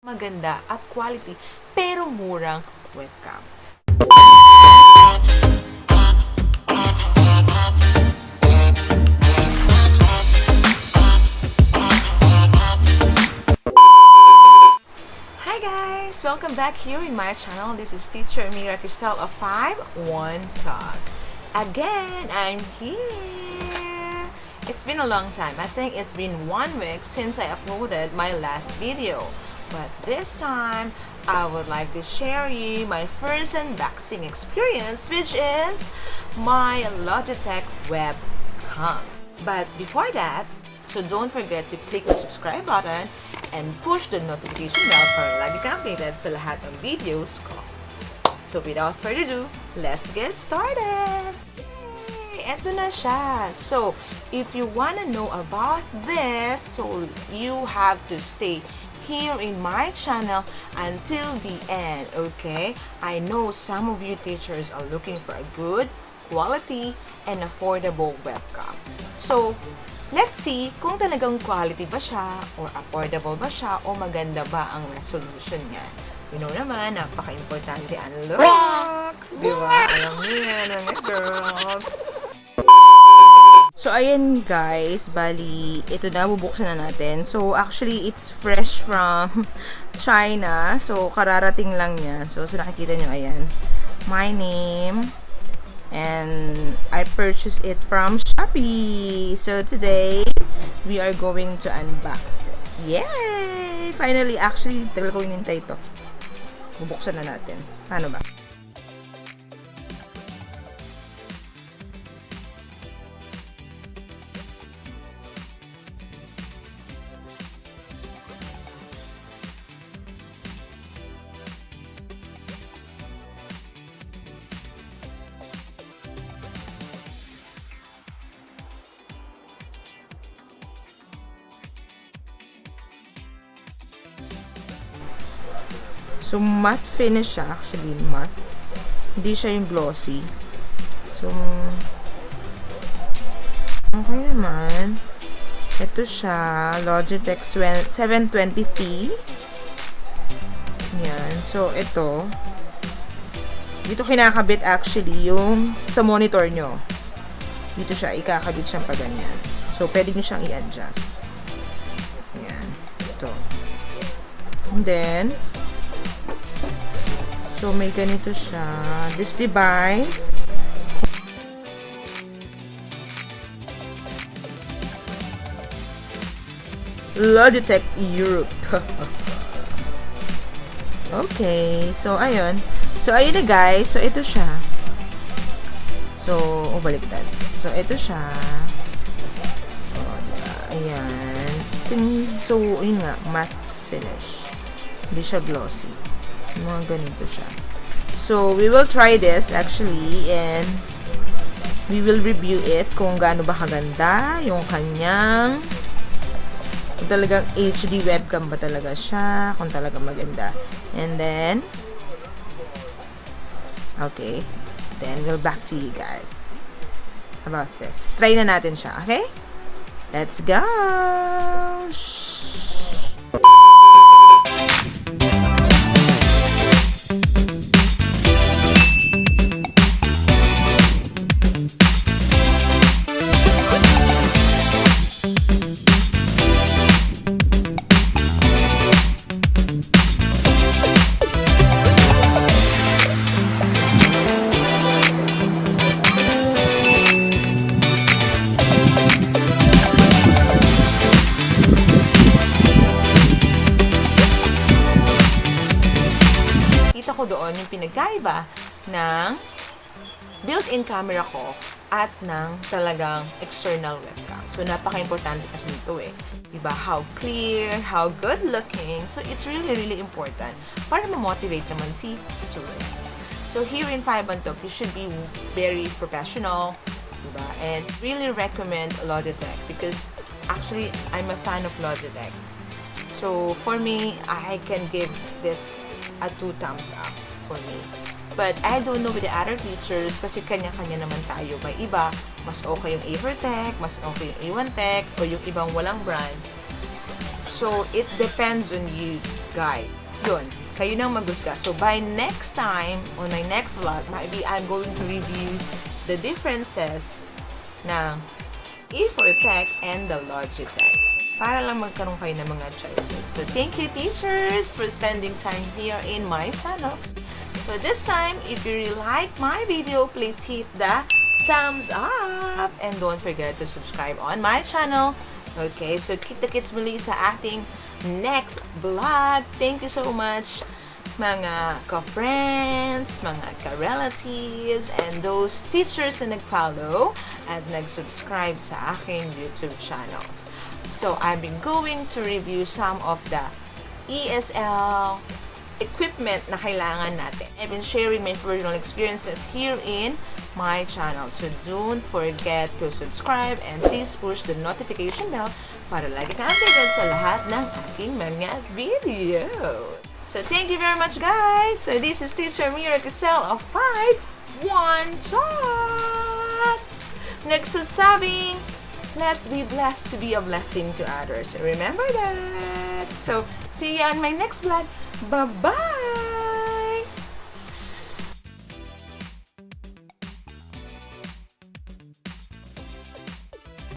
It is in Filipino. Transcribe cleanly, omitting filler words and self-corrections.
maganda at quality pero murang webcam. Hi guys! Welcome back here in my channel. This is Teacher Mira Kristel of 51 Talk. Again, I'm here! It's been a long time. I think it's been 1 week since I uploaded my last video. But this time, I would like to share you my first unboxing experience, which is my Logitech webcam. But before that, so don't forget to click the subscribe button and push the notification bell para lagi kang updated sa lahat ng videos ko. So without further ado, let's get started! Yay! Eto na siya! So, if you wanna know about this, so you have to stay here in my channel until the end, okay? I know some of you teachers are looking for a good, quality, and affordable webcam. So, let's see kung talagang quality ba siya, or affordable ba siya, o maganda ba ang resolution niya. You know naman, napaka-importante ang looks! Di ba? Alam niyo yan, mga girls! So, ayan guys, bali, ito na, bubuksan na natin. So, actually, it's fresh from China. So, kararating lang niya. So nakikita nyo, ayan, my name. And I purchased it from Shopee. So, today, we are going to unbox this. Yay! Finally, actually, tagal ko inintay ito. Bubuksan na natin. Paano ba? So, matte finish siya. Actually, matte. Hindi siya yung glossy. So, okay naman. Ito siya. Logitech C270i. Yan. So, ito. Dito kinakabit actually yung sa monitor nyo. Dito siya. Ikakabit siyang pa ganyan. So, pwede nyo siyang i-adjust. Yan. Ito. And then, so, may ganito siya. This device, Logitech Europe. Okay. So, ayun. So, ayun na guys. So, ito siya. So, baliktad. So, ito siya. Oh, diba? Ayan. So, yun nga. Matte finish. Hindi siya glossy. Mga ganito siya. So, we will try this actually and we will review it kung gaano ba kaganda yung kanyang, kung talagang HD webcam ba talaga siya, kung talagang maganda. And then, okay, then we'll back to you guys about this. Try na natin siya, okay? Let's go! Shh! Ko doon yung pinagkaiba ng built-in camera ko at ng talagang external webcam. So, napaka-importante kasi nito eh. Diba? How clear, how good-looking. So, it's really, really important para ma-motivate naman si students. So, here in 51 Talk, you should be very professional. Diba? And really recommend Logitech because actually, I'm a fan of Logitech. So, for me, I can give this a 2 thumbs up for me. But I don't know with the other teachers kasi kanya-kanya naman tayo. May iba, mas okay yung Evertech, mas okay yung A1Tech, o yung ibang walang brand. So, it depends on you guide. Yun, kayo nang magusga. So, by next time, on my next vlog, maybe I'm going to review the differences ng E4Tech and the Logitech. Para lang magkaroon kayo ng mga choices. So, thank you, teachers, for spending time here in my channel. So, this time, if you really like my video, please hit the thumbs up and don't forget to subscribe on my channel. Okay, so kita-kits muli sa ating next vlog. Thank you so much, mga ka-friends, mga ka-relatives, and those teachers na nag-follow at nag-subscribe sa aking YouTube channels. So, I've been going to review some of the ESL equipment na kailangan natin. I've been sharing my personal experiences here in my channel. So, don't forget to subscribe and please push the notification bell para lagi kang updated sa lahat ng aking mga video. So, thank you very much, guys! So, this is Teacher Mira Kristel of 5-1 Talk! Nagsasabing, let's be blessed to be a blessing to others. Remember that! So, see you on my next vlog. Bye-bye!